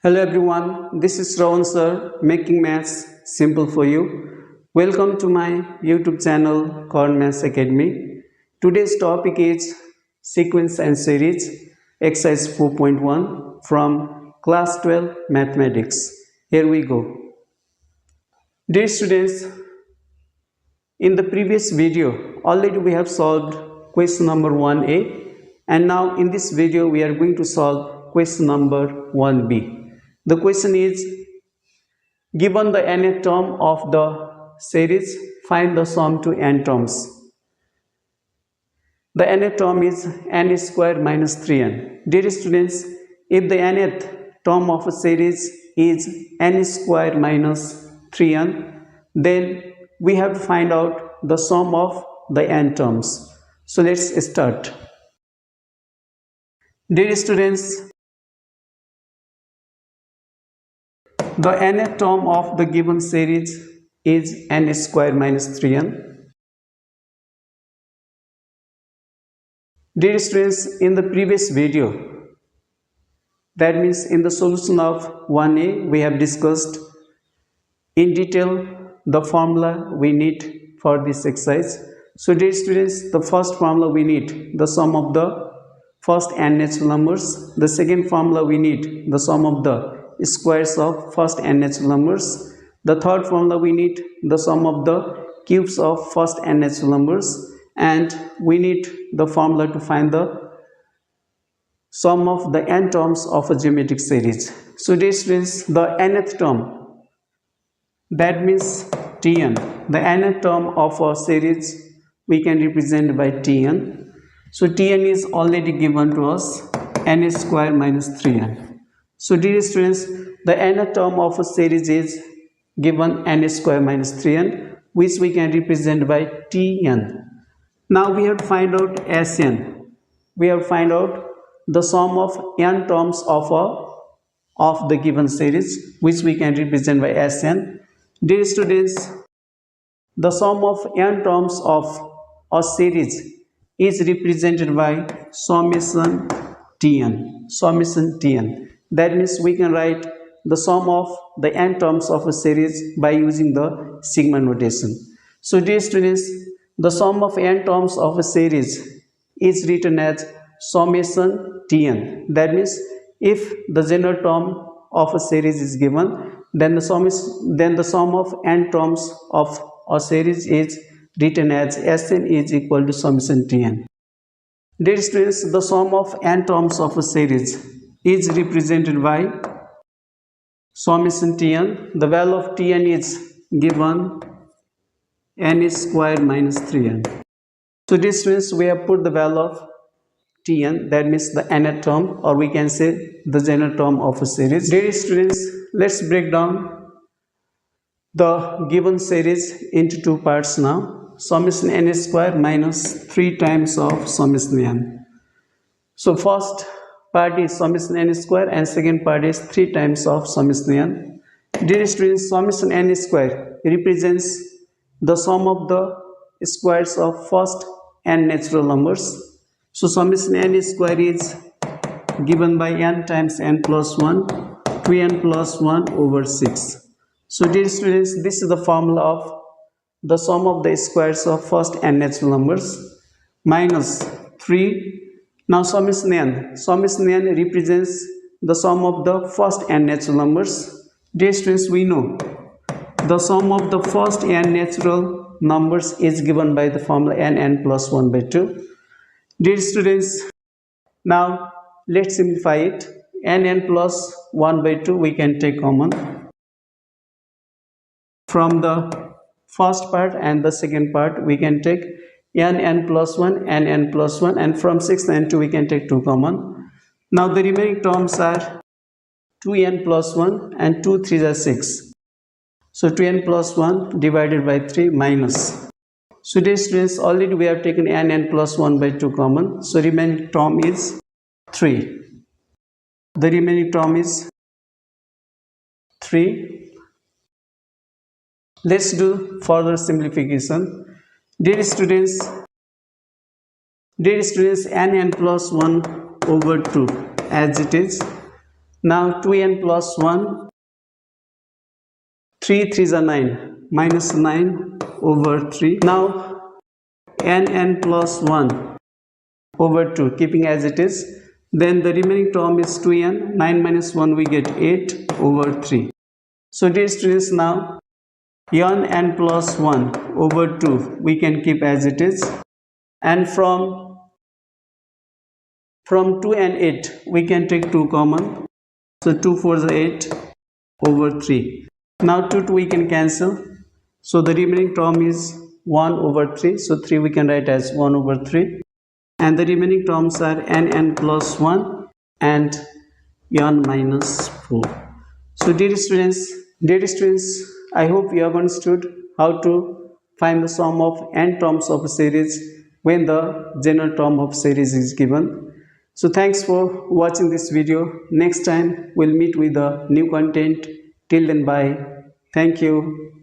Hello everyone, this is Shrawan Sir, making maths simple for you. Welcome to my YouTube channel Karna Academy. Today's topic is sequence and series, exercise 4.1 from class 12 mathematics. Here we go. Dear students, in the previous video already we have solved question number 1a, and now in this video we are going to solve question number 1b. The question is, given the nth term of the series, find the sum to n terms. The nth term is n square minus 3n. Dear students, if the nth term of a series is n square minus 3n, then we have to find out the sum of the n terms. So let's start. Dear students, the nth term of the given series is n square minus 3n. Dear students, in the previous video, that means in the solution of 1a, we have discussed in detail the formula we need for this exercise. So dear students, the first formula we need the sum of the first n natural numbers. The second formula we need the sum of the squares of first n natural numbers. The third formula we need the sum of the cubes of first n natural numbers, and we need the formula to find the sum of the n terms of a geometric series. So dear students, the nth term, that means Tn, the nth term of a series we can represent by Tn. So Tn is already given to us, n square minus 3n. So dear students, the nth term of a series is given n square minus 3n, which we can represent by Tn. Now we have to find out Sn. We have to find out the sum of n terms of the given series, which we can represent by Sn. Dear students, the sum of n terms of a series is represented by summation Tn. Summation Tn. That means we can write the sum of the n terms of a series by using the sigma notation. So dear students, the sum of n terms of a series is written as summation Tn. That means if the general term of a series is given, then the sum of n terms of a series is written as Sn is equal to summation Tn. Dear students, the sum of n terms of a series is represented by summation Tn. The value of Tn is given n square minus 3n. So this means we have put the value of Tn, that means the nth term, or we can say the general term of a series. Dear students, let's break down the given series into two parts now. Summation n square minus 3 times of summation n. So first part is summation n square and second part is 3 times of summation n. Dear students, summation n square represents the sum of the squares of first n natural numbers. So summation n square is given by n times n plus 1 to n plus 1 over 6. So dear students, this is the formula of the sum of the squares of first n natural numbers minus 3. Now summation n represents the sum of the first n natural numbers. Dear students, we know the sum of the first n natural numbers is given by the formula n plus 1 by 2. Dear students, now let's simplify it. n plus 1 by 2 we can take common from the first part, and the second part we can take n plus 1, n plus 1, and from 6 and 2 we can take 2 common. Now the remaining terms are 2n plus 1 and 2 3s are 6. So 2n plus 1 divided by 3 minus. So dear students, already we have taken n plus 1 by 2 common. So remaining term is 3. The remaining term is 3. Let's do further simplification. Dear students, n plus 1 over 2 as it is. Now 2n plus 1, 3 3s are 9, minus 9 over 3. Now n plus 1 over 2, keeping as it is. Then the remaining term is 2n, 9 minus 1 we get 8 over 3. So dear students, now n plus 1 over 2 we can keep as it is, and from 2 and 8 we can take 2 common, so 2 4 is 8 over 3. Now 2 2 we can cancel, so the remaining term is 1 over 3, so 3 we can write as 1 over 3, and the remaining terms are n plus 1 and n minus 4. So dear students, I hope you have understood how to find the sum of n terms of a series when the general term of series is given. So thanks for watching this video. Next time we'll meet with the new content. Till then, bye. Thank you.